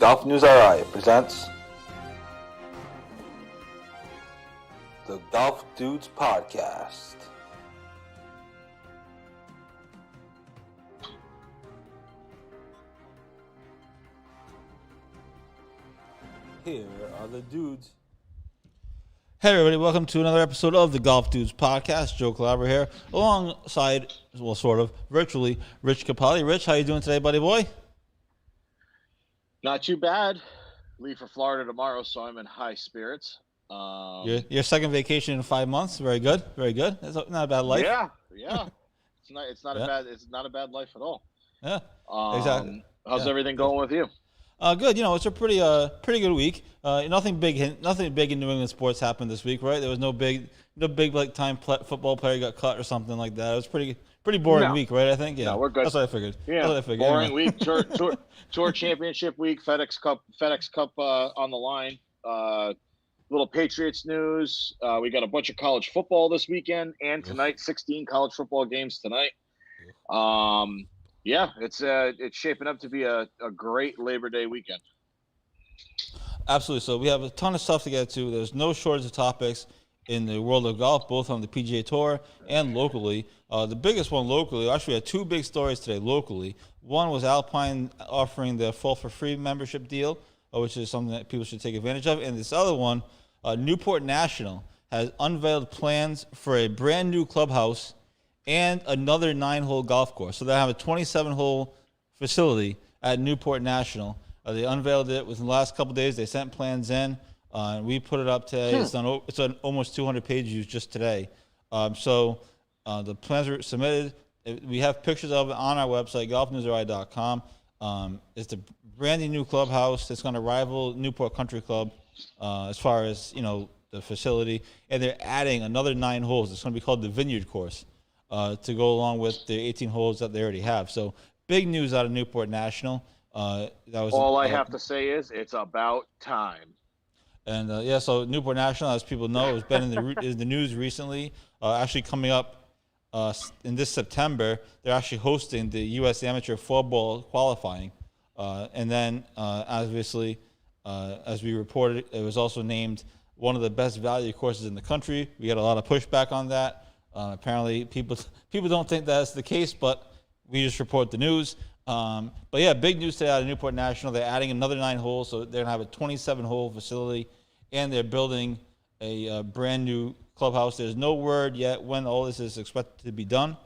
Golf News RI presents the Golf Dudes Podcast. Here are the dudes. Hey everybody, welcome to another episode of the Golf Dudes Podcast. Joe Clobber here, alongside, well, sort of, virtually, Rich Capaldi. Rich, how you doing today, buddy boy? Not too bad. Leave for Florida tomorrow, so I'm in high spirits. Your second vacation in 5 months. Very good, very good. It's not a bad life. Yeah. It's not a bad life at all. Yeah, exactly. How's everything going with you? Good. You know, it's a pretty good week. Nothing big in New England sports happened this week, right? There was no big like time football player got cut or something like that. It was pretty boring week, right? I think. Yeah, no, we're good. That's what I figured. Yeah, boring week. Tour championship week. FedEx Cup on the line. Little Patriots news. We got a bunch of college football this weekend and tonight. 16 college football games tonight. Yeah, it's shaping up to be a great Labor Day weekend. Absolutely. So we have a ton of stuff to get to. There's no shortage of topics in the world of golf, both on the PGA Tour and locally. The biggest one locally, actually we had two big stories today locally. One was Alpine offering the full for free membership deal, which is something that people should take advantage of. And this other one, Newport National has unveiled plans for a brand new clubhouse and another 9-hole golf course. So they have a 27-hole facility at Newport National. They unveiled it within the last couple of days. They sent plans in. We put it up today. It's on almost 200 page views just today. So the plans are submitted. We have pictures of it on our website, golfnewsri.com. It's a brand new clubhouse. It's going to rival Newport Country Club as far as, the facility. And they're adding another 9 holes. It's going to be called the Vineyard Course to go along with the 18 holes that they already have. So big news out of Newport National. All I have to say is it's about time. And so Newport National, as people know, has been in the news recently. Actually, coming up in this September, they're actually hosting the U.S. Amateur Football qualifying, and then obviously, as we reported, it was also named one of the best value courses in the country. We got a lot of pushback on that. Apparently, people don't think that's the case, but we just report the news. But yeah, big news today out of Newport National. They're adding another 9 holes, so they're going to have a 27-hole facility, and they're building a brand new clubhouse. There's no word yet when all this is expected to be done.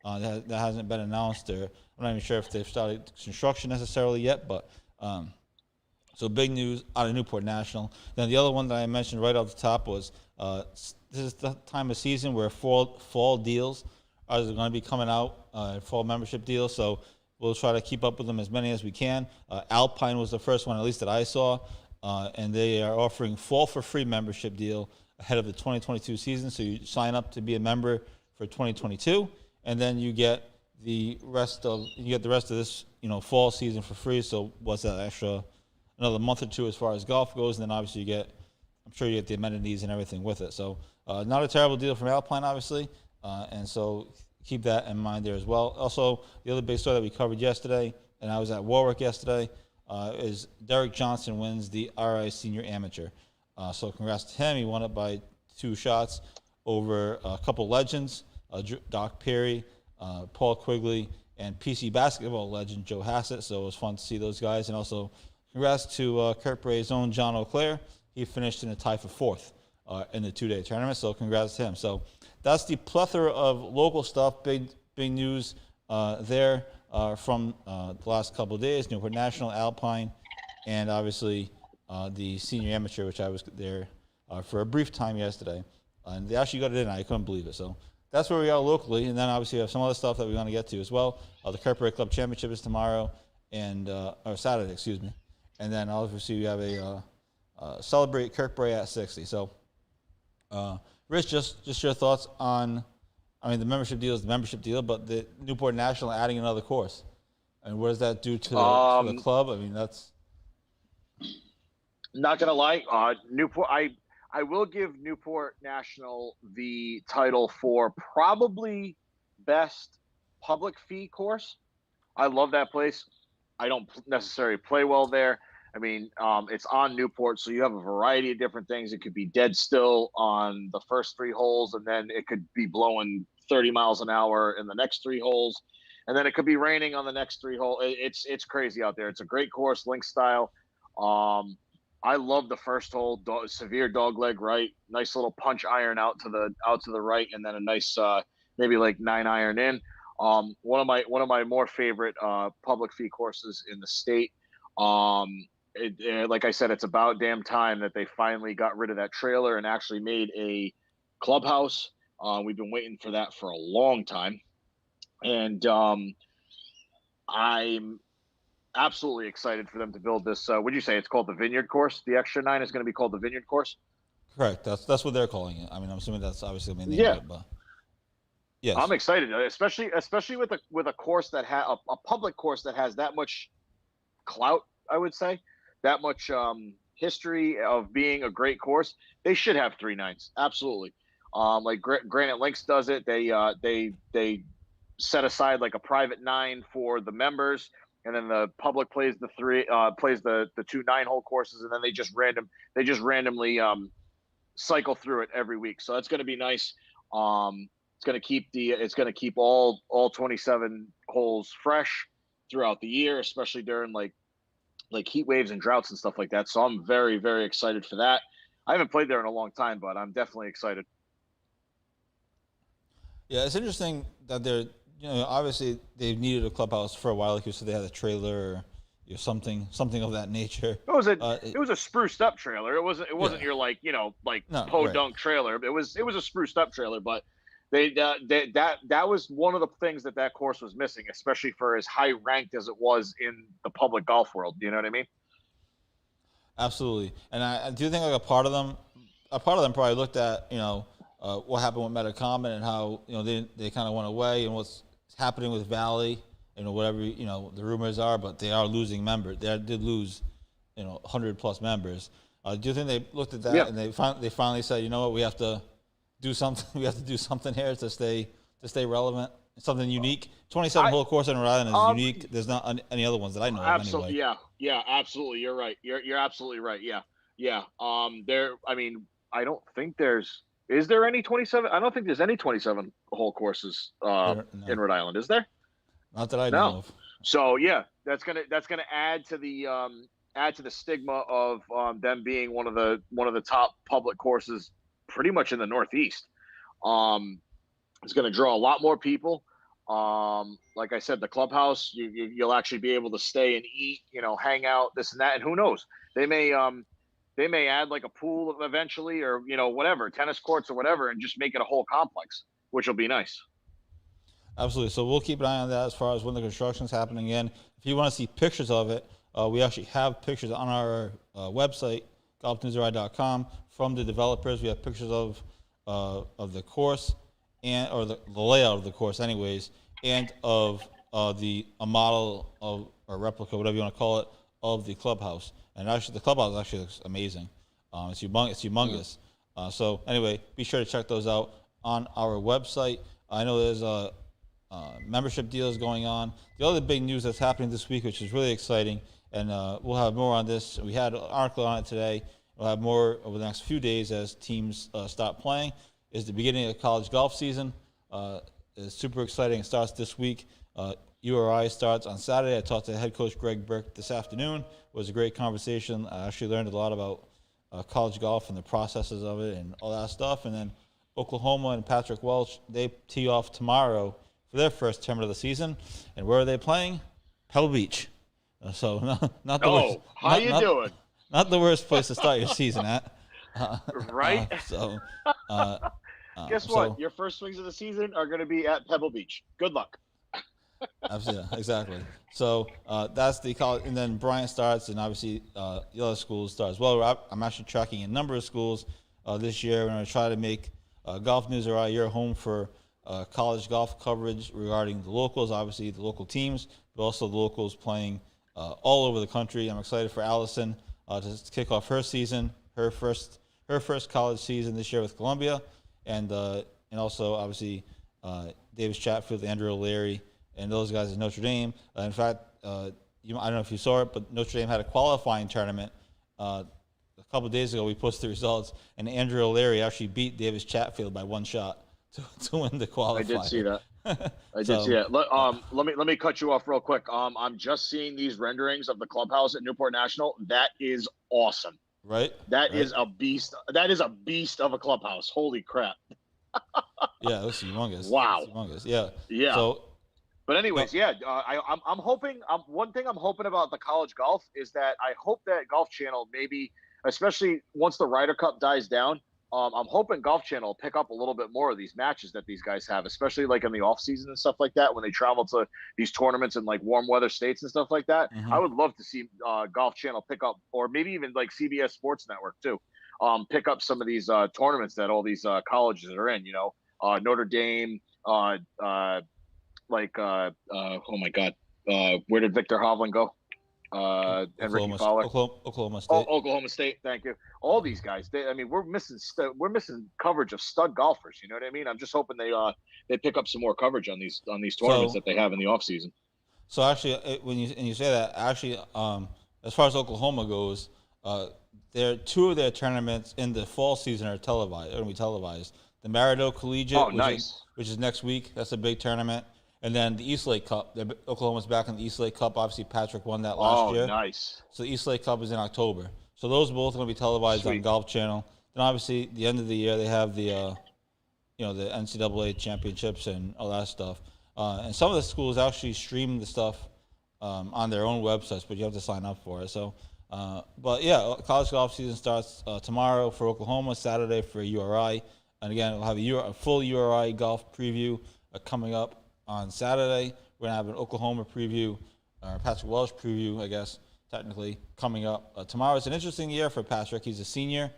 That hasn't been announced. I'm not even sure if they've started construction necessarily yet, but so big news out of Newport National. Then the other one that I mentioned right off the top was this is the time of season where fall deals are going to be coming out, fall membership deals. So we'll try to keep up with them as many as we can. Alpine was the first one, at least that I saw, and they are offering fall for free membership deal ahead of the 2022 season. So you sign up to be a member for 2022, and then you get the rest of this fall season for free. So what's that extra? Another month or two as far as golf goes, and then obviously I'm sure you get the amenities and everything with it. So not a terrible deal from Alpine, obviously, and so keep that in mind there as well. Also, the other big story that we covered yesterday, and I was at Warwick yesterday, is Derek Johnson wins the RI Senior Amateur. So congrats to him. He won it by 2 shots over a couple legends, Doc Perry, Paul Quigley, and PC basketball legend Joe Hassett. So it was fun to see those guys. And also congrats to Kirk Bray's own John O'Clair. He finished in a tie for 4th in the 2-day tournament. So congrats to him. So that's the plethora of local stuff, big news there from the last couple of days. Newport National, Alpine, and obviously the Senior Amateur, which I was there for a brief time yesterday. And they actually got it in. I couldn't believe it. So that's where we are locally. And then obviously we have some other stuff that we want to get to as well. The Kirk Bray Club Championship is tomorrow, or Saturday, excuse me. And then obviously we have a Celebrate Kirk Bray at 60. So, Rich, just your thoughts on, the membership deal is the membership deal, but the Newport National adding another course. And what does that do to the club? That's... Not going to lie, Newport, I will give Newport National the title for probably best public fee course. I love that place. I don't necessarily play well there. I mean, it's on Newport, so you have a variety of different things. It could be dead still on the first 3 holes, and then it could be blowing 30 miles an hour in the next 3 holes, and then it could be raining on the next 3 holes. It's crazy out there. It's a great course, link style. I love the first hole, severe dogleg right, nice little punch iron out to the right, and then a nice maybe like 9 iron in. One of my more favorite public fee courses in the state. Like I said, it's about damn time that they finally got rid of that trailer and actually made a clubhouse. We've been waiting for that for a long time, and I'm absolutely excited for them to build this. Would you say it's called the Vineyard Course? The extra 9 is going to be called the Vineyard Course. Correct. That's what they're calling it. I mean, I'm assuming that's obviously the name of it, but yes, I'm excited, especially with a course that a public course that has that much clout. I would say that much history of being a great course. They should have 3 nines. Absolutely. Like Granite Links does it. They set aside like a private 9 for the members, and then the public plays the 2 9-hole courses, and then they just randomly cycle through it every week. So that's going to be nice. It's going to keep all 27 holes fresh throughout the year, especially during like heat waves and droughts and stuff like that. So I'm very, very excited for that. I haven't played there in a long time, but I'm definitely excited. Yeah, it's interesting that they're, obviously they've needed a clubhouse for a while, like you said, they had a trailer or something of that nature. It was a spruced up trailer. It wasn't your podunk trailer. It was a spruced up trailer, but that was one of the things that course was missing, especially for as high ranked as it was in the public golf world. You know what I mean? Absolutely. And I do think like a part of them probably looked at, what happened with Metacomet and how, they kind of went away, and what's happening with Valley, whatever, the rumors are, but they are losing members. They did lose, 100 plus members. Do you think they looked at that and they finally said, you know what, we have to do something. We have to do something here to stay relevant. Something unique. 27-hole course in Rhode Island is unique. There's not any other ones that I know absolutely, of anyway. Yeah, absolutely. You're right. You're absolutely right. Yeah. I mean, I don't think is there any 27? I don't think there's any 27-hole courses in Rhode Island. Is there? Not that I know of. So yeah, that's gonna add to the stigma of them being one of the top public courses pretty much in the Northeast. It's going to draw a lot more people. Like I said, the clubhouse, you'll actually be able to stay and eat, hang out, this and that, and who knows, they may add like a pool eventually, or whatever, tennis courts or whatever, and just make it a whole complex, which will be nice. Absolutely. So we'll keep an eye on that as far as when the construction's happening again. If you want to see pictures of it, we actually have pictures on our website, golfnewsri.com, from the developers. We have pictures of the course or the layout of the course, anyways, and of a model of or replica, whatever you want to call it, of the clubhouse. And actually, the clubhouse actually looks amazing. It's humongous. So anyway, be sure to check those out on our website. I know there's membership deals going on. The other big news that's happening this week, which is really exciting, and we'll have more on this. We had an article on it today. We'll have more over the next few days as teams start playing, is the beginning of college golf season. It's super exciting. It starts this week. URI starts on Saturday. I talked to head coach Greg Burke this afternoon. It was a great conversation. I actually learned a lot about college golf and the processes of it and all that stuff. And then Oklahoma and Patrick Welch, they tee off tomorrow for their first tournament of the season. And where are they playing? Pebble Beach. So not the worst. How you doing? Not the worst place to start your season at. Right? Guess what? So, your first swings of the season are going to be at Pebble Beach. Good luck. Absolutely, exactly. So that's the college, and then Bryant starts, and obviously the other schools start as well. I'm actually tracking a number of schools this year. We're going to try to make Golf News Around your home for college golf coverage regarding the locals, obviously the local teams, but also the locals playing all over the country. I'm excited for Allison to kick off her season, her first college season this year with Columbia, and also obviously Davis Chatfield, Andrew O'Leary, and those guys at Notre Dame. In fact, I don't know if you saw it, but Notre Dame had a qualifying tournament a couple of days ago. We posted the results, and Andrew O'Leary actually beat Davis Chatfield by one shot to win the qualifier. I did see that. I did see that. Let me cut you off real quick. I'm just seeing these renderings of the clubhouse at Newport National. That is awesome. Right. That is a beast. That is a beast of a clubhouse. Holy crap. Yeah, it was humongous. Wow. It's humongous. Yeah. Yeah. So, but anyways, I'm hoping. One thing I'm hoping about the college golf is that I hope that Golf Channel maybe, especially once the Ryder Cup dies down, I'm hoping Golf Channel will pick up a little bit more of these matches that these guys have, especially like in the off season and stuff like that when they travel to these tournaments in like warm weather states and stuff like that. Mhm. I would love to see Golf Channel pick up, or maybe even like CBS Sports Network too, pick up some of these tournaments that all these colleges are in. Notre Dame, oh my God, where did Victor Hovland go? And Ricky Fowler. Oklahoma State. Oklahoma State. Thank you. All these guys. We're missing coverage of stud golfers. You know what I mean? I'm just hoping they pick up some more coverage on these tournaments that they have in the off season. So actually, when you say that, actually, as far as Oklahoma goes, two of their tournaments in the fall season are televised. Are going to be televised. The Maridoe Collegiate, which is next week. That's a big tournament. And then the East Lake Cup. Oklahoma's back in the East Lake Cup. Obviously, Patrick won that last year. Oh, nice. So the East Lake Cup is in October. So those both are going to be televised on Golf Channel. Then obviously, the end of the year, they have the NCAA championships and all that stuff. And some of the schools actually stream the stuff on their own websites, but you have to sign up for it. So, but yeah, college golf season starts tomorrow for Oklahoma, Saturday for URI. And again, we'll have a full URI golf preview coming up on Saturday. We're going to have an Oklahoma preview, or Patrick Welsh preview, I guess, technically, coming up. Tomorrow is an interesting year for Patrick. He's a senior.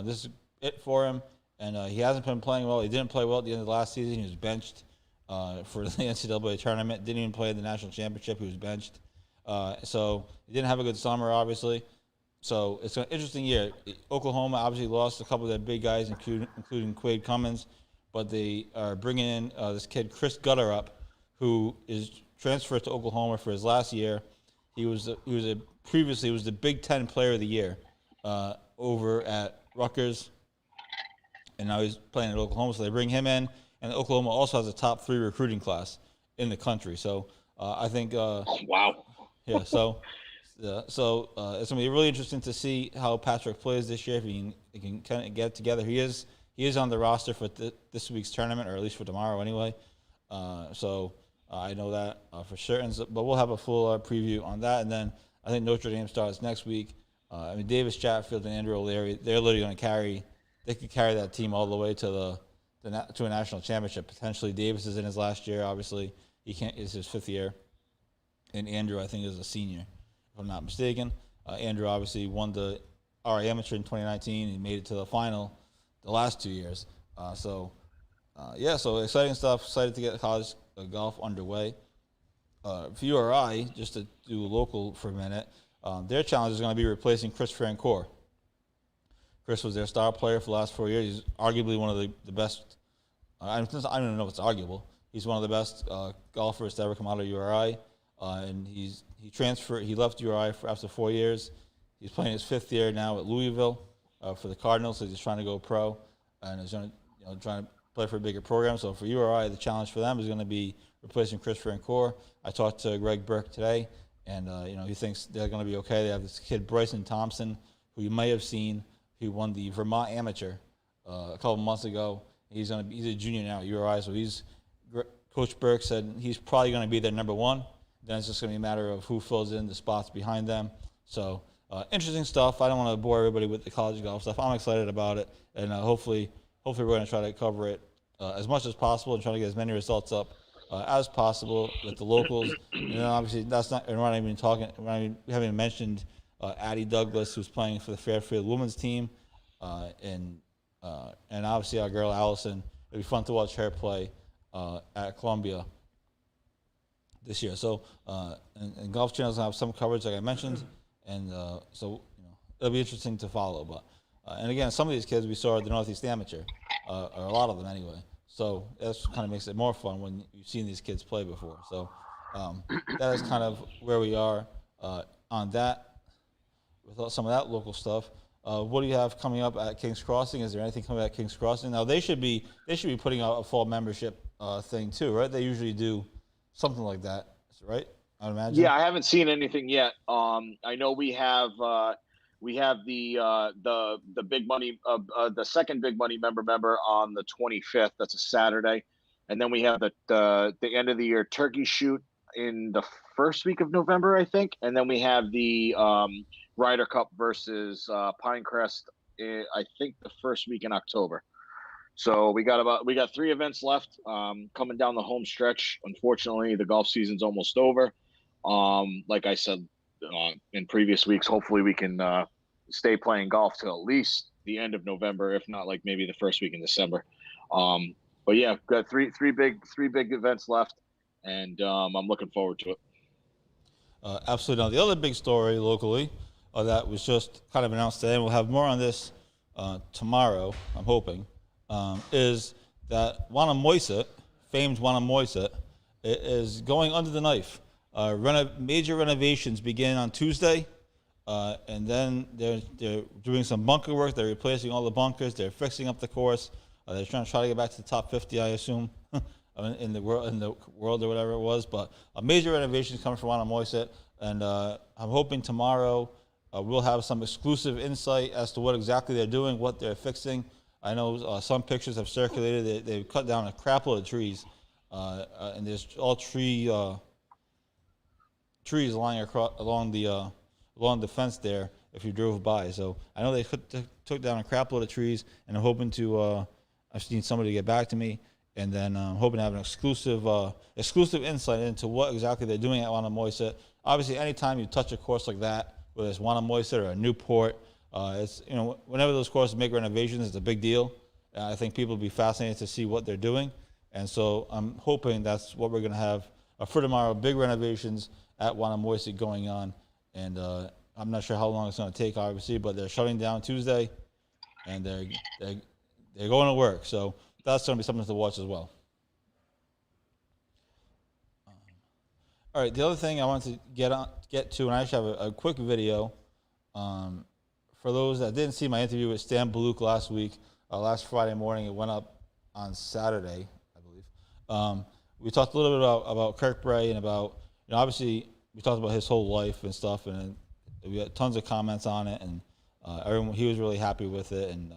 This is it for him. And he hasn't been playing well. He didn't play well at the end of the last season. He was benched for the NCAA tournament. Didn't even play in the national championship. He was benched. So he didn't have a good summer, obviously. So it's an interesting year. Oklahoma obviously lost a couple of their big guys, including Quade Cummins. But they are bringing in this kid, Chris Gutterup, who is transferred to Oklahoma for his last year. Previously the Big Ten Player of the Year over at Rutgers, and now he's playing at Oklahoma. So they bring him in, and Oklahoma also has a top 3 recruiting class in the country. So I think wow. Yeah. So it's gonna be really interesting to see how Patrick plays this year. If he can kind of get it together, he is on the roster for this week's tournament, or at least for tomorrow anyway. I know that for certain, but we'll have a full preview on that. And then I think Notre Dame starts next week. Davis Chatfield and Andrew O'Leary, they're literally going to could carry that team all the way to to a national championship. Potentially, Davis is in his last year. Obviously, it's his 5th year. And Andrew, I think, is a senior, if I'm not mistaken. Andrew obviously won the RA Amateur in 2019. He made it to the final the last 2 years. So exciting stuff. Excited to get college golf underway. For URI, just to do local for a minute, their challenge is going to be replacing Chris Francoeur. Chris was their star player for the last 4 years. He's arguably one of the best. I don't even know if it's arguable. He's one of the best golfers to ever come out of URI. And he transferred. He left URI after 4 years. He's playing his 5th year now at Louisville for the Cardinals. So he's trying to go pro, and he's trying to play for a bigger program. So for URI, the challenge for them is going to be replacing Chris Francoeur. I talked to Greg Burke today, and he thinks they're going to be okay. They have this kid Bryson Thompson, who you may have seen, who won the Vermont Amateur a couple months ago. He's a junior now at URI, so Coach Burke said he's probably going to be their number 1. Then it's just going to be a matter of who fills in the spots behind them. So interesting stuff. I don't want to bore everybody with the college golf stuff. I'm excited about it, and hopefully we're going to try to cover it as much as possible and try to get as many results up as possible with the locals. And then obviously we haven't even mentioned Addie Douglas, who's playing for the Fairfield women's team, and obviously our girl Allison. It'll be fun to watch her play at Columbia this year. So and Golf Channel's gonna have some coverage, like I mentioned, and so it'll be interesting to follow. But and again, some of these kids we saw at the Northeast Amateur, or a lot of them anyway. So that's kind of makes it more fun when you've seen these kids play before. So that is kind of where we are On that, with some of that local stuff, what do you have coming up at Kings Crossing? Is there anything coming at Kings Crossing? Now they should be putting out a fall membership thing too, right? They usually do something like that, right? I'd imagine. Yeah, I haven't seen anything yet. I know we have the big money the second big money member on the 25th. That's a Saturday, and then we have the end of the year turkey shoot in the first week of November, I think, and then we have the Ryder Cup versus Pinecrest. I think the first week in October. So we got three events left coming down the home stretch. Unfortunately, the golf season's almost over. Like I said in previous weeks, hopefully we can stay playing golf till at least the end of November, if not like maybe the first week in December. But yeah, got three big events left, and I'm looking forward to it. Absolutely. Now, the other big story locally that was just kind of announced today, and we'll have more on this tomorrow, I'm hoping, is that Wannamoisett, famed Wannamoisett, is going under the knife. Major renovations begin on Tuesday, and then they're doing some bunker work. They're replacing all the bunkers. They're fixing up the course. They're try to get back to the top 50, I assume, in the world or whatever it was. But a major renovations coming from Wannamoisett, and I'm hoping tomorrow we'll have some exclusive insight as to what exactly they're doing, what they're fixing. I know some pictures have circulated. They've cut down a crap load of trees, and there's all trees lying across along the fence there if you drove by. So I know they took down a crap load of trees, and I'm hoping to. I've seen somebody get back to me, and then I'm hoping to have an exclusive insight into what exactly they're doing at Wannamoisett. Obviously, anytime you touch a course like that, whether it's Wannamoisett or a Newport, it's whenever those courses make renovations, it's a big deal. I think people will be fascinated to see what they're doing, and so I'm hoping that's what we're going to have for tomorrow. Big renovations at Wannamoisett going on, and I'm not sure how long it's going to take, obviously, but they're shutting down Tuesday, and they're going to work. So that's going to be something to watch as well. All right, the other thing I wanted to get to, and I actually have a quick video for those that didn't see my interview with Stan Baluk last week, last Friday morning. It went up on Saturday, I believe. We talked a little bit about Kirk Bray and about, obviously we talked about his whole life and stuff, and we got tons of comments on it, and everyone, he was really happy with it, and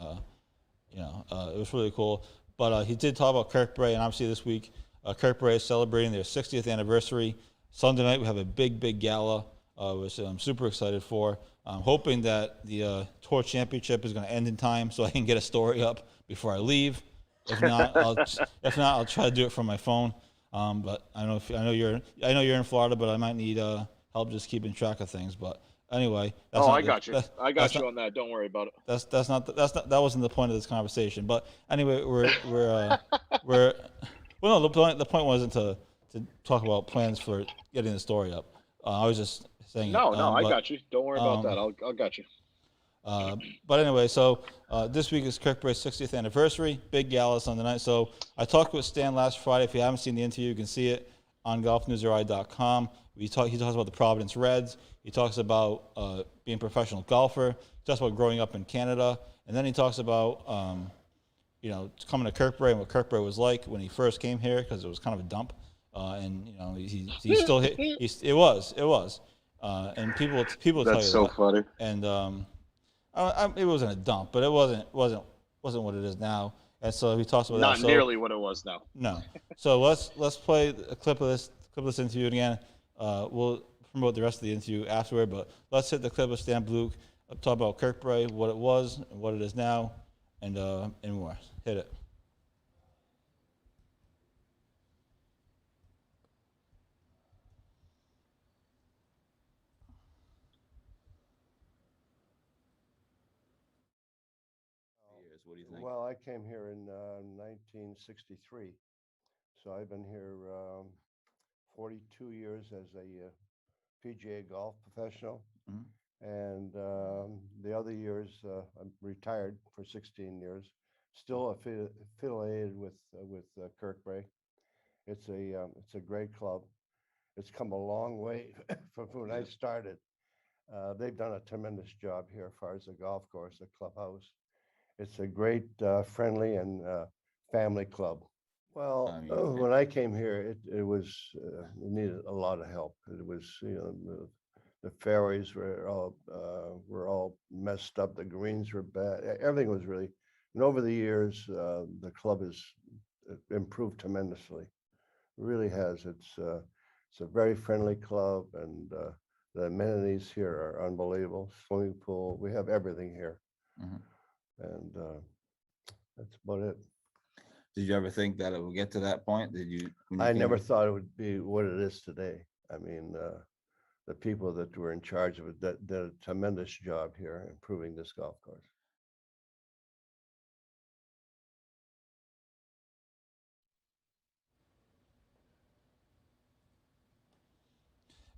it was really cool. But he did talk about Kirk Bray, and obviously this week, Kirk Bray is celebrating their 60th anniversary. Sunday night we have a big gala, which I'm super excited for. I'm hoping that the tour championship is going to end in time so I can get a story up before I leave. If not, I'll try to do it from my phone. But I know you're in Florida, but I might need help just keeping track of things. But anyway, I got you. I got you on that. Don't worry about it. That wasn't the point of this conversation. But anyway, we're well, no, the point wasn't to talk about plans for getting the story up. I was just saying. No, I got you. Don't worry about that. I'll got you. But anyway, so this week is Kirk Bray's 60th anniversary, big gala Sunday night. So I talked with Stan last Friday. If you haven't seen the interview, you can see it on golfnewsri.com. He talks about the Providence Reds. He talks about being a professional golfer. He talks about growing up in Canada. And then he talks about, coming to Kirk Bray and what Kirk Bray was like when he first came here, because it was kind of a dump. And he still hit. It was. And people tell you That's so that. funny. And it wasn't a dump, but it wasn't what it is now. And so he talks about Not that. So, nearly what it was now. No. So let's play a clip of this interview again. We'll promote the rest of the interview afterward, but let's hit the clip of Stan Bluk talk about Kirk Bray, what it was and what it is now, and more. Hit it. What do you think? Well, I came here in 1963, so I've been here 42 years as a PGA golf professional, Mhm. and the other years I'm retired for 16 years. Still affiliated with Kirk Bray. It's a great club, it's come a long way from when I started. They've done a tremendous job here as far as the golf course, the clubhouse. It's a great, friendly and family club. Well, I mean, when I came here, it was it needed a lot of help. It was, the fairways were all messed up. The greens were bad. Everything was really. And over the years, the club has improved tremendously. Really has. It's a very friendly club, and the amenities here are unbelievable. Swimming pool. We have everything here, mhm. and that's about it. Did you ever think that it would get to that point? Did you? When you I came never in? thought it would be what it is today. I mean, the people that were in charge of it did a tremendous job here improving this golf course.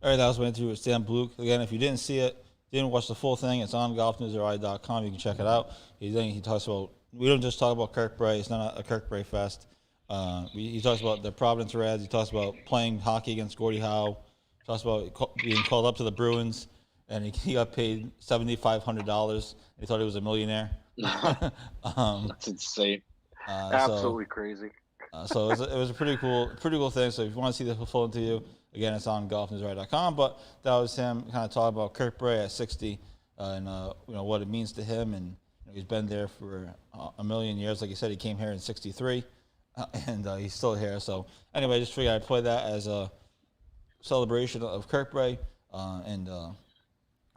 All right, that was went through with Sam Bluk. Again, if you didn't see it, didn't watch the full thing, it's on golfnewsri.com. You can check it out. He talks about, we don't just talk about Kirkbride. It's not a Kirkbride fest. He talks about the Providence Reds. He talks about playing hockey against Gordie Howe. He talks about being called up to the Bruins, and he got paid $7,500. He thought he was a millionaire. That's insane. Absolutely crazy. So it was a pretty cool thing. So if you want to see the full interview, again, it's on golfnewsri.com. But that was him kind of talking about Kirkbride at 60 and what it means to him. And he's been there for a million years. Like you said, he came here in '63, and he's still here. So anyway, I just figured I'd play that as a celebration of Kirkbride. And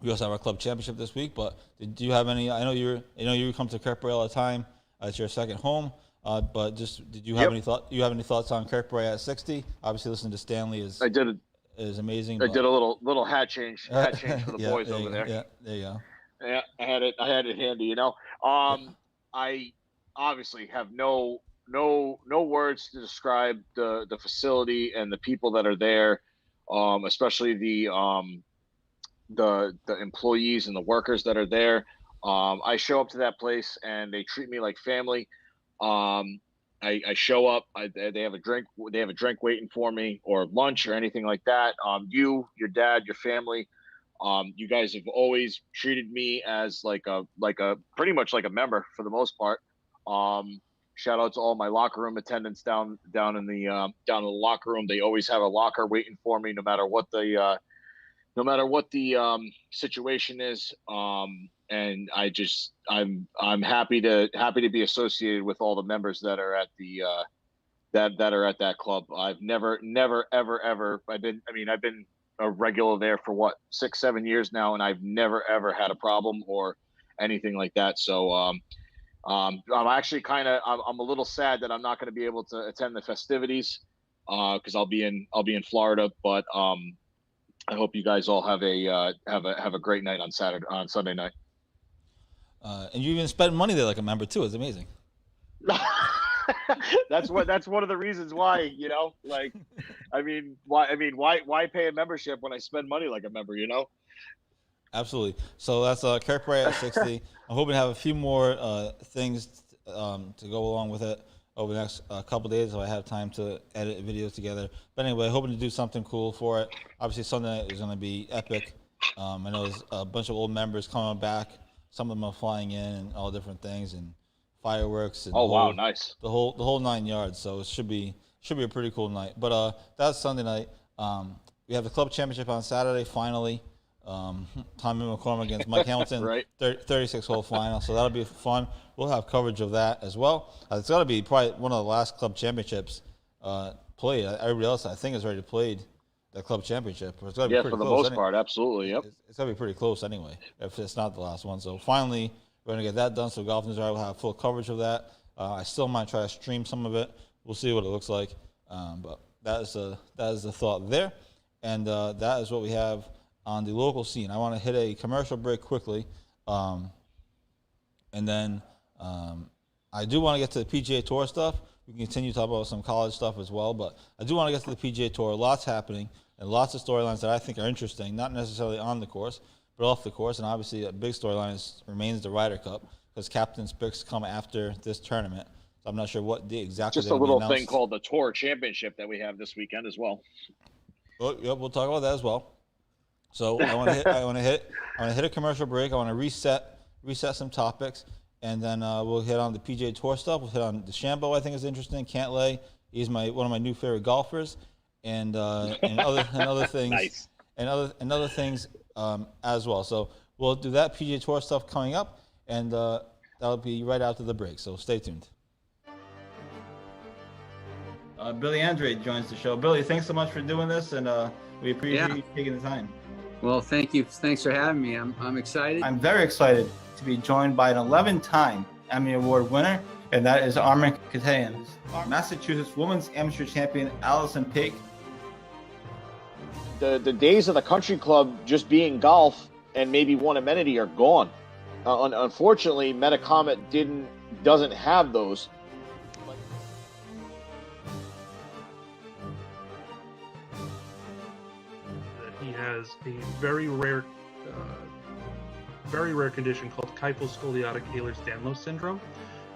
we also have our club championship this week. But do you have any? I know you come to Kirkbride all the time. It's your second home. But just did you have any thought? You have any thoughts on Kirkbride at 60? Obviously, listening to Stanley is amazing. I did a little hat change for the boys over there. Yeah, there you go. Yeah, I had it handy. I obviously have no words to describe the facility and the people that are there, especially the employees and the workers that are there. I show up to that place and they treat me like family. I show up. They have a drink. They have a drink waiting for me, or lunch, or anything like that. Your dad, your family, you guys have always treated me as like a pretty much like a member for the most part. Shout out to all my locker room attendants down in the locker room. They always have a locker waiting for me, no matter what the situation is. And I'm happy to be associated with all the members that are at the that are at that club. I've never ever I've been a regular there for what 6-7 years now, and I've never ever had a problem or anything like that. So I'm actually I'm a little sad that I'm not going to be able to attend the festivities because I'll be in Florida, but I hope you guys all have a great night on Sunday night. And you even spend money there like a member too. It's amazing. That's one of the reasons why, why pay a membership when I spend money like a member, Absolutely. So that's Kirkbride at 60. I'm hoping to have a few more things to go along with it over the next couple of days if I have time to edit videos together. But anyway, hoping to do something cool for it. Obviously, Sunday night is going to be epic. I know there's a bunch of old members coming back. Some of them are flying in and all different things and fireworks. And wow, nice. The whole 9 yards. So it should be a pretty cool night. But that's Sunday night. We have the club championship on Saturday. Finally, Tommy McCormick against Mike Hamilton, right. 36-hole final. So that'll be fun. We'll have coverage of that as well. It's got to be probably one of the last club championships played. Everybody else, I think, has already played the club championship. It's got to be pretty for the close most part, absolutely. Yep. It's got to be pretty close anyway, if it's not the last one. So finally, we're going to get that done. So Golf News will have full coverage of that. I still might try to stream some of it. We'll see what it looks like. But that is the thought there. And that is what we have on the local scene. I want to hit a commercial break quickly. And then I do want to get to the PGA Tour stuff. We can continue to talk about some college stuff as well, but I do want to get to the PGA Tour. Lots happening and lots of storylines that I think are interesting, not necessarily on the course, but off the course. And obviously a big storyline remains the Ryder Cup because captain's picks come after this tournament. So I'm not sure what the exact. Just a little thing called the Tour Championship that we have this weekend as well. Oh, yep, we'll talk about that as well. So I want to hit a commercial break. I want to reset some topics, and then we'll hit on the PGA Tour stuff. We'll hit on DeChambeau. I think is interesting. Cantlay, he's one of my new favorite golfers, and other things, Nice. and other things as well. So we'll do that PGA Tour stuff coming up, and that'll be right after the break. So stay tuned. Billy Andrade joins the show. Billy, thanks so much for doing this, and we appreciate you taking the time. Well, thank you. Thanks for having me. I'm excited. I'm very excited to be joined by an 11-time Emmy Award winner, and that is Armin Katayan. Massachusetts Women's Amateur Champion Allison Pig. The days of the country club just being golf and maybe one amenity are gone. Unfortunately, Metacomet doesn't have those. He has a very rare condition called kyphoscoliotic Ehlers-Danlos syndrome.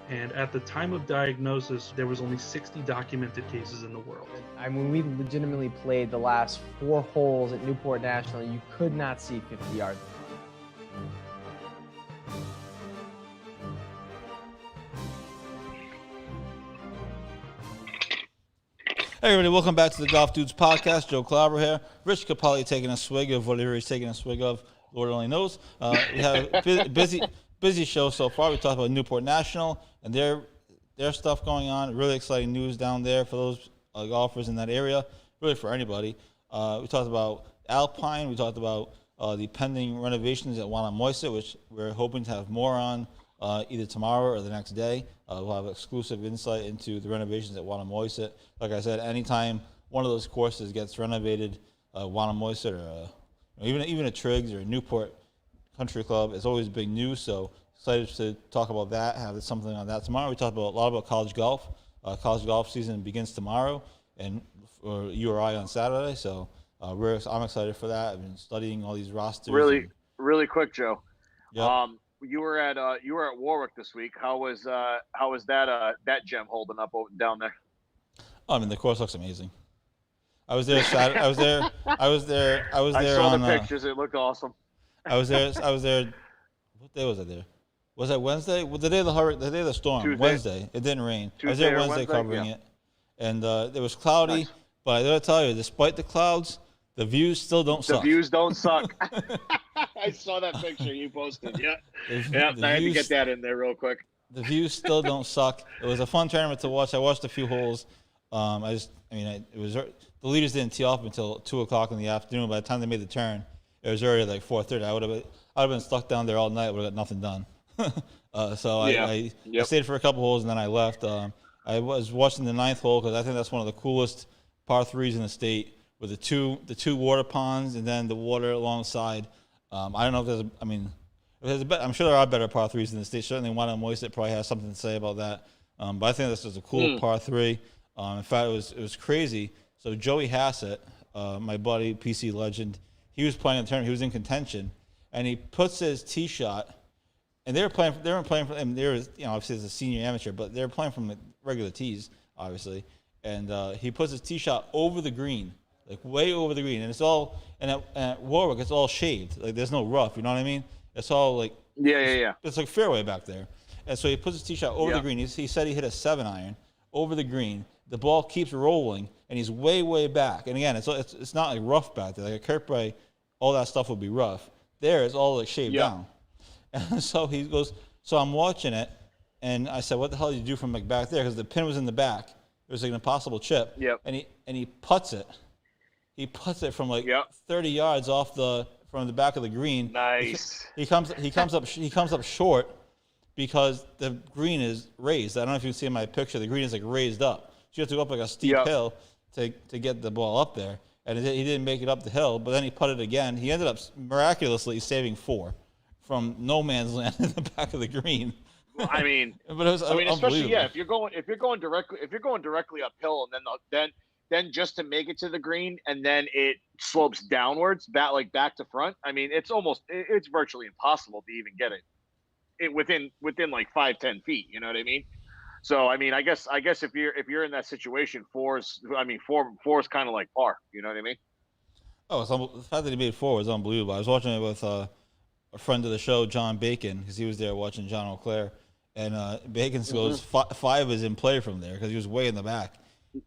And at the time of diagnosis, there was only 60 documented cases in the world. I mean, we legitimately played the last 4 holes at Newport National. You could not see 50 yards. Hey everybody, welcome back to the Golf Dudes podcast. Joe Clobber here. Rich Capelli taking a swig of whatever he's taking a swig of. Lord only knows. We have a busy show so far. We talked about Newport National and their stuff going on. Really exciting news down there for those golfers in that area. Really for anybody. We talked about Alpine. We talked about the pending renovations at Wannamoisa, which we're hoping to have more on either tomorrow or the next day. We'll have exclusive insight into the renovations at Wannamoisa. Like I said, anytime one of those courses gets renovated, Wannamoisa or even a Triggs or a Newport Country Club, it's always big news. So excited to talk about that, have something on that tomorrow. We talked about a lot about college golf. College golf season begins tomorrow, and for URI on Saturday. So I'm excited for that. I've been studying all these rosters. Really quick, Joe. Yep. You were at Warwick this week. How was that gem holding up down there? I mean, the course looks amazing. I was there Saturday. I was there. I saw the pictures. It looked awesome. I was there. What day was I there? Was that Wednesday? Well, the day of the storm. Tuesday. Wednesday. It didn't rain. I was Tuesday there or Wednesday Wednesday, covering yeah. it, and it was cloudy. Nice. But I gotta tell you, despite the clouds, the views still don't suck. The views don't suck. I saw that picture you posted. Yeah. I had to get that in there real quick. The views still don't suck. It was a fun tournament to watch. I watched a few holes. The leaders didn't tee off until 2:00 in the afternoon. By the time they made the turn, it was already like 4:30. I would have been stuck down there all night. Would have got nothing done. I stayed for a couple holes and then I left. I was watching the 9th hole because I think that's one of the coolest par 3s in the state, with the two water ponds and then the water alongside. I don't know if I'm sure there are better par 3s in the state. Certainly Wannamoisa probably has something to say about that. But I think this is a cool par 3. In fact, it was crazy. So Joey Hassett, my buddy, PC legend, he was playing in the tournament. He was in contention, and he puts his tee shot. And they weren't playing from. I mean, obviously it's a senior amateur, but they were playing from the regular tees, obviously. And he puts his tee shot over the green, like way over the green, and it's all. And at Warwick, it's all shaved. Like there's no rough. You know what I mean? It's all like. Yeah. It's like fairway back there, and so he puts his tee shot over the green. He said he hit a 7-iron over the green. The ball keeps rolling, and he's way back. And again, it's not like rough back there. Like a Kirk, all that stuff would be rough. There, it's all like shaved down. And so he goes. So I'm watching it, and I said, "What the hell did you do from like back there?" Because the pin was in the back. It was like an impossible chip. Yep. And he putts it. He puts it from like 30 yards from the back of the green. Nice. He comes up short because the green is raised. I don't know if you can see in my picture. The green is like raised up. So you have to go up like a steep hill to get the ball up there. And he didn't make it up the hill, but then he putted again. He ended up miraculously saving 4 from no man's land in the back of the green. I mean, but it was especially if you're going directly uphill, and then just to make it to the green, and then it slopes downwards back to front. I mean, it's virtually impossible to even get it within like 5-10 feet. You know what I mean? So I mean, I guess if you're in that situation, 4 is kind of like par. You know what I mean? Oh, the fact that he made 4 was unbelievable. I was watching it with a friend of the show, John Bacon, because he was there watching John O'Clair. And Bacon goes, 5 is in play from there because he was way in the back.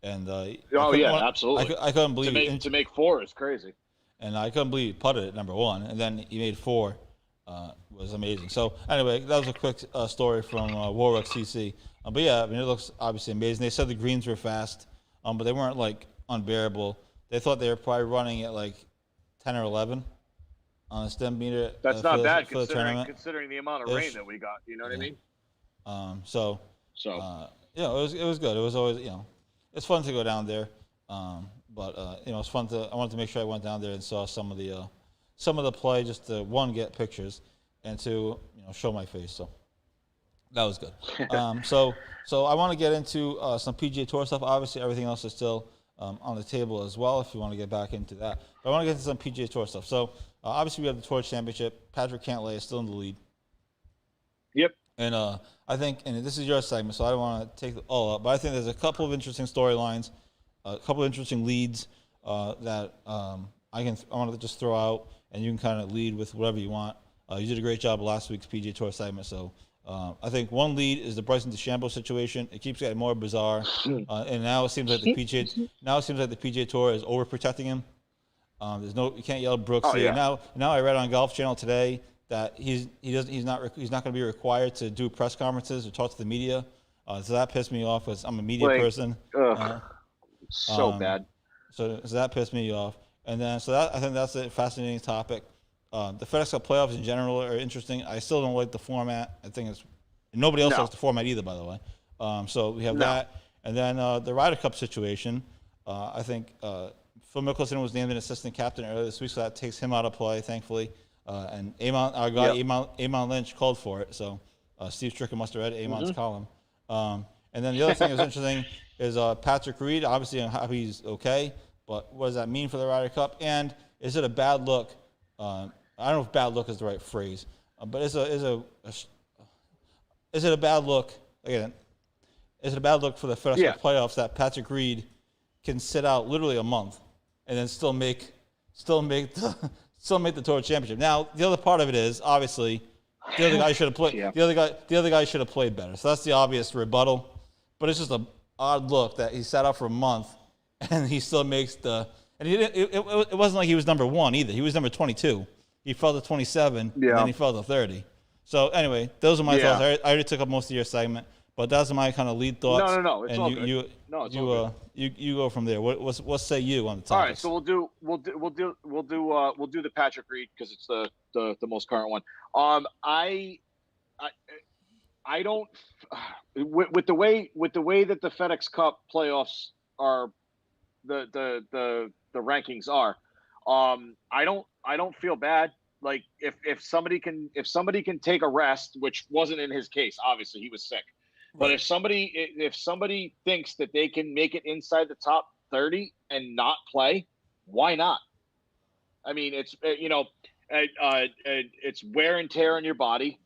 And absolutely. I couldn't believe to make 4 is crazy. And I couldn't believe he putted it number 1, and then he made 4. Was amazing. So anyway, that was a quick story from Warwick CC. But yeah, I mean, it looks obviously amazing. They said the greens were fast, but they weren't like unbearable. They thought they were probably running at like 10 or 11 on a stem meter. That's not bad for the tournament. considering the amount of rain that we got. You know what I mean? Yeah, it was good. It was always, it's fun to go down there. But it's fun I wanted to make sure I went down there and saw some of the play, just to, 1, get pictures, and 2, show my face. So that was good. So I want to get into some PGA Tour stuff. Obviously, everything else is still on the table as well if you want to get back into that. But I want to get into some PGA Tour stuff. So obviously, we have the Tour Championship. Patrick Cantlay is still in the lead. Yep. And I think, and this is your segment, so I don't want to take it all up, but I think there's a couple of interesting storylines, a couple of interesting leads that I want to just throw out, and you can kind of lead with whatever you want. You did a great job last week's PGA Tour segment, so I think one lead is the Bryson DeChambeau situation. It keeps getting more bizarre, and now it seems like the PGA Tour is overprotecting him. You can't yell Brooks here. Now I read on Golf Channel today that he's not going to be required to do press conferences or talk to the media. So that pissed me off because I'm a media person. So bad. So that pissed me off. And then I think that's a fascinating topic. The FedEx Cup playoffs in general are interesting. I still don't like the format. I think nobody else likes the format either, by the way. So we have that, and then the Ryder Cup situation. I think Phil Mickelson was named an assistant captain earlier this week, so that takes him out of play, thankfully. And our guy Eamon Lynch called for it, so Steve Stricker must have read Eamon's column. And then the other thing that's interesting is Patrick Reed. Obviously, I'm happy he's okay, but what does that mean for the Ryder Cup? And is it a bad look? I don't know if bad look is the right phrase, but is it a bad look? Again, is it a bad look for the FedEx Cup playoffs that Patrick Reed can sit out literally a month and then still make the Tour Championship? Now, the other part of it is obviously the other guy should have played. The other guy should have played better. So that's the obvious rebuttal. But it's just an odd look that he sat out for a month and he still makes the. And he didn't. It wasn't like he was number 1 either. He was number 22. He fell to 27, and then he fell to 30. So anyway, those are my thoughts. I already took up most of your segment, but that's my kind of lead thoughts. No, it's all good. You go from there. What say you on the topic? All right, so we'll do the Patrick Reed because it's the most current one. I don't with the way that the FedEx Cup playoffs are, the rankings are. I don't feel bad. Like if somebody can take a rest, which wasn't in his case, obviously he was sick. But if somebody thinks that they can make it inside the top 30 and not play, why not? I mean, it's it's wear and tear on your body,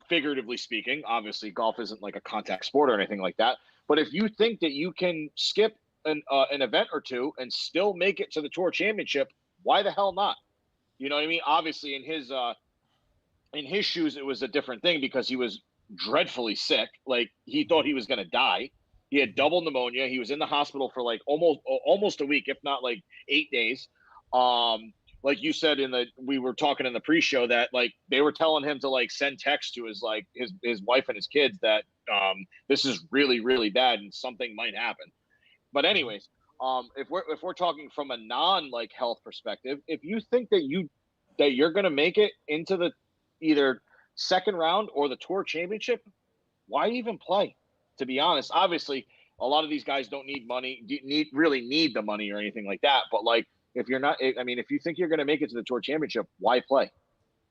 figuratively speaking. Obviously, golf isn't like a contact sport or anything like that. But if you think that you can skip an event or two and still make it to the Tour Championship, why the hell not? You know what I mean? Obviously, in his shoes, it was a different thing because he was dreadfully sick. Like he thought he was going to die. He had double pneumonia. He was in the hospital for like almost a week, if not like 8 days. Like you said we were talking in the pre-show that like they were telling him to like send text to his wife and his kids that this is really, really bad and something might happen. But anyways, if we're talking from a non like health perspective, if you think that you're going to make it into the either second round or the Tour Championship, why even play? To be honest, obviously a lot of these guys don't need money, really need the money or anything like that. But like, if you're not, I mean, if you think you're going to make it to the Tour Championship, why play?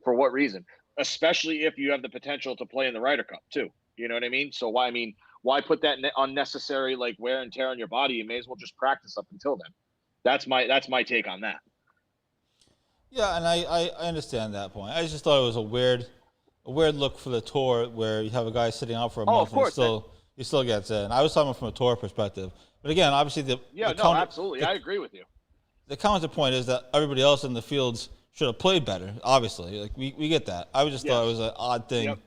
For what reason? Especially if you have the potential to play in the Ryder Cup too. You know what I mean? So why put that unnecessary like wear and tear on your body? You may as well just practice up until then. That's my take on that. Yeah, and I understand that point. I just thought it was a weird look for the Tour where you have a guy sitting out for a month and he still gets in. I was talking from a Tour perspective, but again, obviously absolutely, I agree with you. the counterpoint is that everybody else in the fields should have played better. Obviously, like we get that. I just thought it was an odd thing. Yep.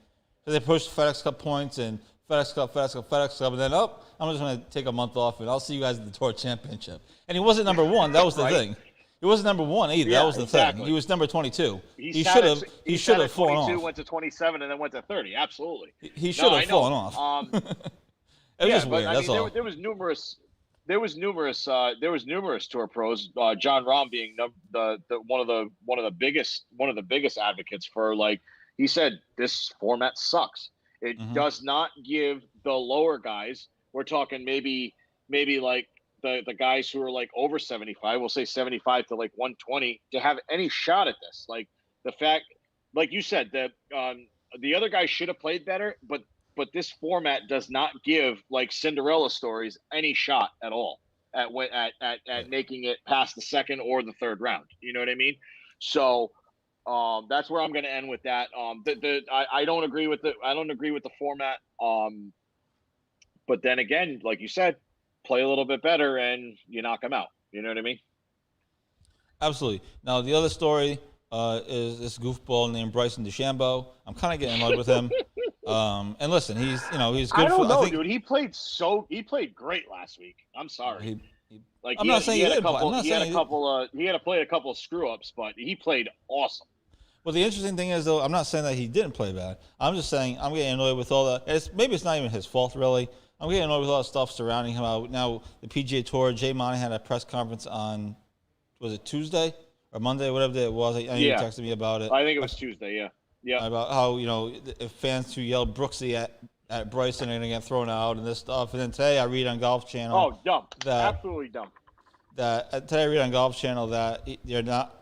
They pushed FedEx Cup points and FedEx Cup, and then I'm just going to take a month off and I'll see you guys at the Tour Championship. And he wasn't number one. That was the thing. He wasn't number one either. Yeah, that was the exactly. thing. He was number 22. He sat should have at fallen 22, off. went to 27, and then went to 30. Absolutely. He should have fallen off. It was just weird. That's all. There was numerous tour pros. John Rahm being one of the biggest advocates for, like, he said, this format sucks. It does not give the lower guys. We're talking maybe like the guys who are like over 75. We'll say 75 to like 120 to have any shot at this. Like the fact, like you said, that the other guys should have played better, but this format does not give like Cinderella stories any shot at all at making it past the second or the third round. You know what I mean? So that's where I'm going to end with that. I don't agree with the format. But then again, like you said, play a little bit better and you knock them out. You know what I mean? Absolutely. Now the other story is this goofball named Bryson DeChambeau. I'm kind of getting in love with him. And listen, he's good. I don't know, dude. He played great last week. I'm sorry. I'm not saying he didn't play. He had to play a couple of screw ups, but he played awesome. Well, the interesting thing is, though, I'm not saying that he didn't play bad. I'm just saying I'm getting annoyed with all that. Maybe it's not even his fault, really. I'm getting annoyed with all the stuff surrounding him. Now, the PGA Tour, Jay Monty had a press conference on, was it Tuesday or Monday, whatever day it was? I know you texted me about it. I think it was Tuesday, yeah. Yeah. About how, if fans who yell Brooksy at Bryson are going to get thrown out and this stuff. And then today I read on Golf Channel. Oh, dumb. Absolutely dumb. Today I read on Golf Channel that they're not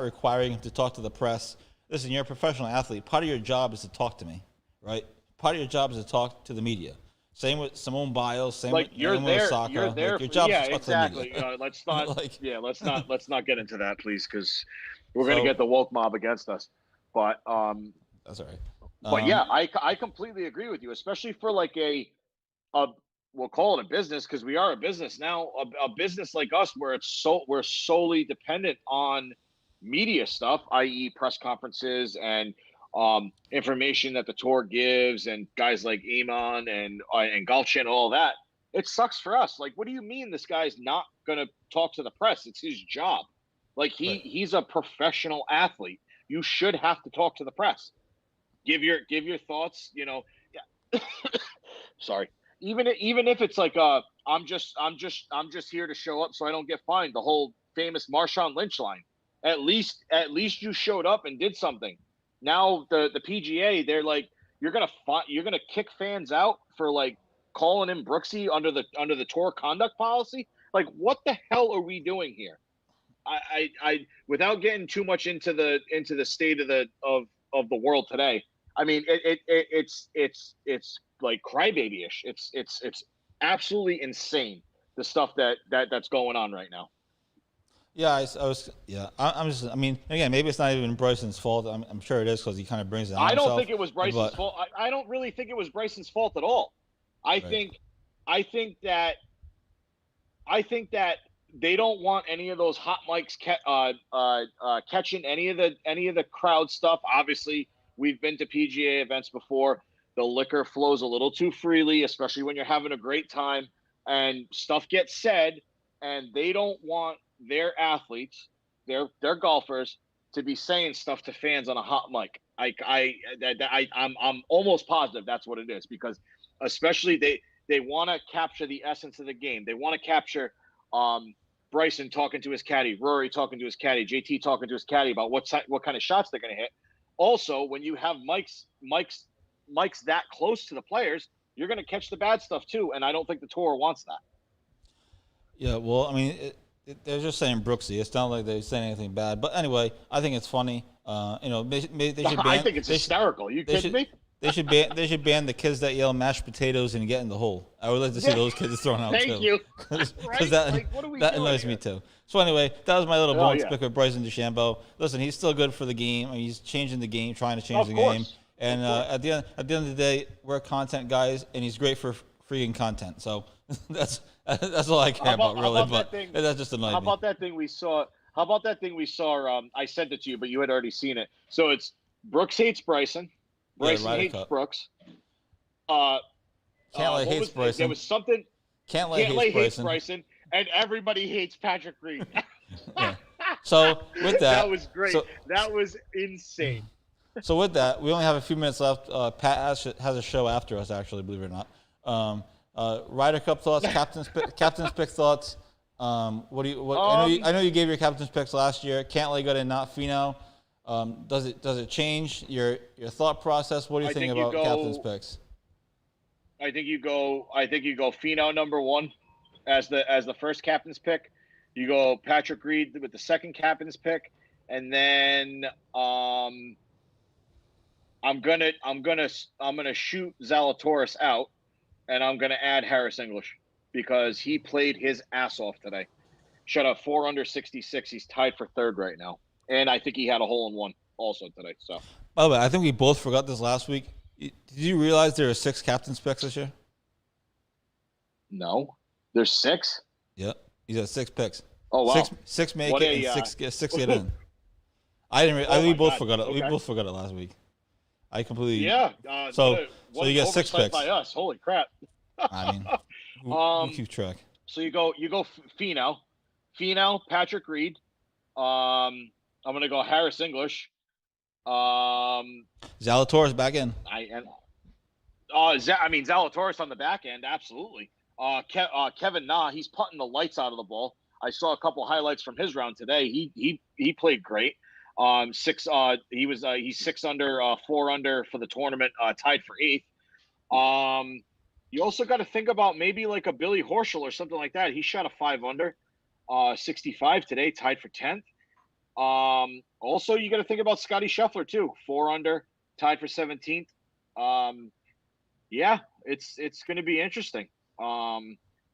requiring him to talk to the press. Listen, you're a professional athlete. Part of your job is to talk to me, right? Part of your job is to talk to the media. Same with Simone Biles. Same with Osaka. You're there. Like, your job is to talk exactly. to the media. Let's not get into that, please, because we're gonna get the woke mob against us. But that's all right. But yeah, I completely agree with you, especially for like we'll call it a business because we are a business now. A business like us where we're solely dependent on media stuff, i.e. press conferences and information that the tour gives and guys like Iman and Golf Channel, all that. It sucks for us. Like, what do you mean this guy's not going to talk to the press? It's his job. Like he's a professional athlete. You should have to talk to the press. Give your thoughts, Yeah. Sorry. Even if it's like I'm just here to show up so I don't get fined. The whole famous Marshawn Lynch line. At least you showed up and did something. Now the PGA, they're like, you're gonna kick fans out for like calling him Brooksy under the tour conduct policy. Like, what the hell are we doing here? I without getting too much into the state of the world today. I mean, it's like crybaby-ish. It's absolutely insane, the stuff that's going on right now. Yeah, I'm just. I mean, again, maybe it's not even Bryson's fault. I'm sure it is because he kind of brings it on I himself. don't think it was Bryson's fault. I don't really think it was Bryson's fault at all. I think that they don't want any of those hot mics catching any of the crowd stuff. Obviously, we've been to PGA events before. The liquor flows a little too freely, especially when you're having a great time, and stuff gets said, and they don't want their athletes, their golfers, to be saying stuff to fans on a hot mic. I'm almost positive that's what it is, because especially they want to capture the essence of the game. They want to capture Bryson talking to his caddy, Rory talking to his caddy, JT talking to his caddy about what kind of shots they're going to hit. Also, when you have mics that close to the players, you're going to catch the bad stuff too, and I don't think the tour wants that. Yeah, well, I mean, they're just saying Brooksy. It's not like they're saying anything bad. But anyway, I think it's funny. They should ban. I think it's hysterical. You kidding me? They should ban the kids that yell mashed potatoes and get in the hole. I would like to see those kids thrown out too. Thank you. Because that annoys me too. So anyway, that was my little bone pick with Bryson DeChambeau. Listen, he's still good for the game. I mean, he's changing the game, trying to change the game. And at the end of the day, we're content guys, and he's great for freaking content. So That's all I care about, really. But that's just annoying. How about that thing we saw? How about that thing we saw? I sent it to you, but you had already seen it. So it's Brooks hates Bryson. Bryson Ryder hates Cup. Brooks. Cantlay hates Bryson. There was something. Cantlay hates Bryson. And everybody hates Patrick Reed. Yeah. So with that was great. So, that was insane. So with that, we only have a few minutes left. Pat has a show after us, actually, believe it or not. Ryder Cup thoughts, captain's pick thoughts. What do you? I know you gave your captain's picks last year. Cantlay got in, not Finau. Does it change your thought process? What do you think about captain's picks? I think you go Finau number 1 as the first captain's pick. You go Patrick Reed with the second captain's pick, and then I'm gonna shoot Zalatoris out, and I'm gonna add Harris English because he played his ass off today. Shut up, 4 under 66. He's tied for third right now, and I think he had a hole in one also today. So, by the way, I think we both forgot this last week. Did you realize there are 6 captain's picks this year? No, there's 6. Yep, he's got 6 picks. Oh wow, 6 make it, and 6 get in. I didn't. We both forgot it. Okay. We both forgot it last week. I completely. Yeah. So you get 6 picks by us. Holy crap! I mean, we keep track. So you go Finau, Patrick Reed. I'm gonna go Harris English. Zalatoris back in. Zalatoris on the back end, absolutely. Kevin Na, he's putting the lights out of the ball. I saw a couple highlights from his round today. He played great. He's 6 under, 4 under for the tournament, tied for 8th. You also got to think about maybe like a Billy Horschel or something like that. He shot a 5 under, 65 today, tied for 10th. Also, you got to think about Scotty Scheffler too, 4 under, tied for 17th. Yeah, it's going to be interesting.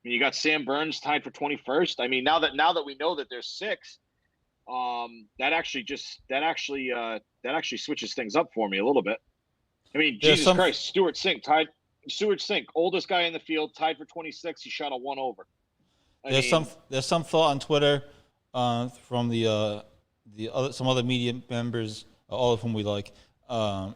You got Sam Burns tied for 21st. I mean, now that we know that there's 6, that actually switches things up for me a little bit. I mean, Jesus Christ, Stuart Sink, oldest guy in the field, tied for 26. He shot a 1 over. There's some thought on Twitter from some other media members, all of whom we like, are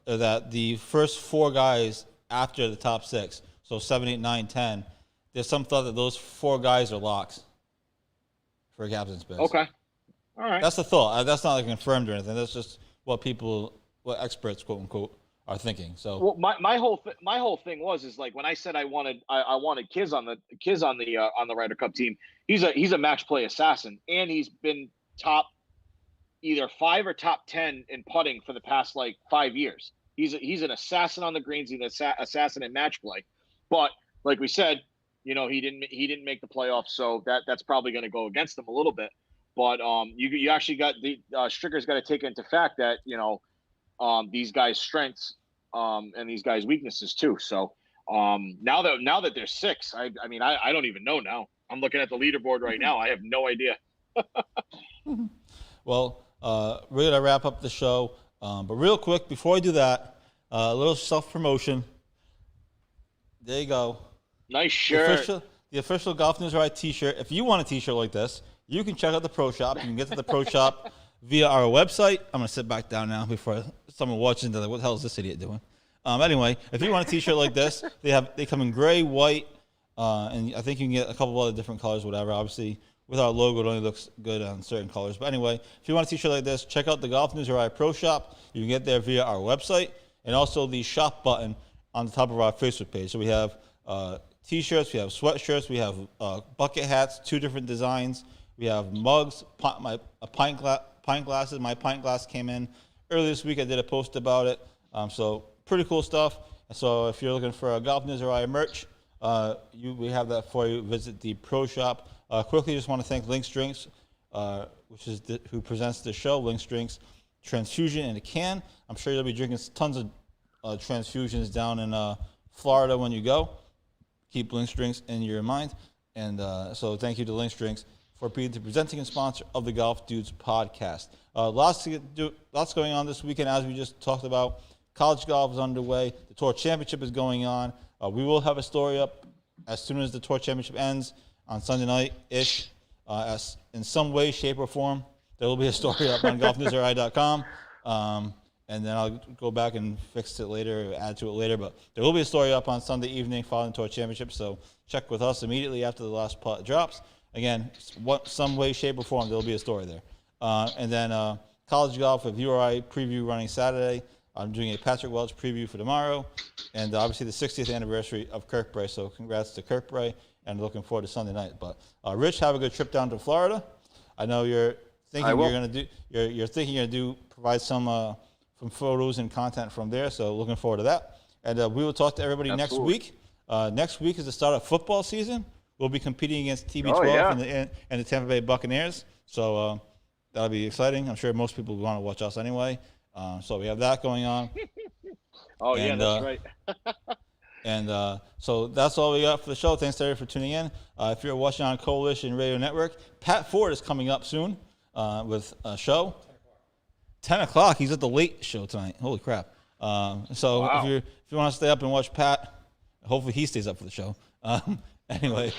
that the first 4 guys after the top 6, so 7, 8, 9, 10. There's some thought that those 4 guys are locks for a captain's pick. Okay. All right. That's the thought. That's not like confirmed or anything. That's just what experts, quote unquote, are thinking. So well, my whole thing was like when I said I wanted Kiz on the Ryder Cup team. He's a match play assassin, and he's been top either 5 or top 10 in putting for the past like 5 years. He's an assassin on the greens. He's an assassin in match play, but like we said, he didn't make the playoffs, so that's probably going to go against him a little bit. But you actually got the Stricker's got to take into fact that these guys' strengths and these guys' weaknesses too. So now that there's 6, I don't even know now. I'm looking at the leaderboard right now. I have no idea. Well, we're gonna wrap up the show, but real quick before I do that, a little self-promotion. There you go. Nice shirt. The official Golf News Right T-shirt. If you want a T-shirt like this, you can check out the Pro Shop. You can get to the Pro Shop via our website. I'm gonna sit back down now before someone watching. They're like, "What the hell is this idiot doing?" Anyway, if you want a T-shirt like this, they come in gray, white, and I think you can get a couple of other different colors, whatever. Obviously, with our logo, it only looks good on certain colors. But anyway, if you want a T-shirt like this, check out the Golf News Right Pro Shop. You can get there via our website and also the shop button on the top of our Facebook page. So we have T-shirts, we have sweatshirts, we have bucket hats, 2 different designs. We have mugs, pint glasses. My pint glass came in earlier this week. I did a post about it. So pretty cool stuff. So if you're looking for a Golf News or merch, we have that for you. Visit the Pro Shop. Quickly, just want to thank Links Drinks, who presents the show. Links Drinks, transfusion in a can. I'm sure you'll be drinking tons of transfusions down in Florida when you go. Keep Links Drinks in your mind. And so thank you to Links Drinks for being the presenting and sponsor of the Golf Dudes podcast. Lots going on this weekend, as we just talked about. College golf is underway. The Tour Championship is going on. We will have a story up as soon as the tour championship ends on Sunday night-ish, as in some way, shape, or form, there will be a story up on golfnewsri.com. And then I'll go back and fix it later, add to it later. But there will be a story up on Sunday evening following the tour championship. So check with us immediately after the last putt drops. Again, some way, shape, or form, there will be a story there. And then college golf with URI preview running Saturday. I'm doing a Patrick Welch preview for tomorrow. And obviously the 60th anniversary of Kirk Bray. So congrats to Kirk Bray, and looking forward to Sunday night. But Rich, have a good trip down to Florida. I know you're thinking you're going to do. You're thinking you're going to provide some photos and content from there. So looking forward to that. And we will talk to everybody next week. Next week is the start of football season. We'll be competing against TB12 and the Tampa Bay Buccaneers. So that'll be exciting. I'm sure most people want to watch us anyway. So we have that going on. That's right. And so that's all we got for the show. Thanks, everybody, for tuning in. If you're watching on Coalition Radio Network, Pat Ford is coming up soon with a show. 10 o'clock. He's at the late show tonight. Holy crap. So if you want to stay up and watch Pat, hopefully he stays up for the show. Anyway.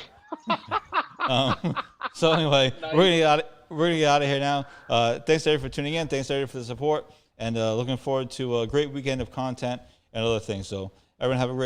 So anyway, nice. We're gonna get out of here now. Thanks, everybody, for tuning in. Thanks, everybody, for the support. And looking forward to a great weekend of content and other things. So everyone have a great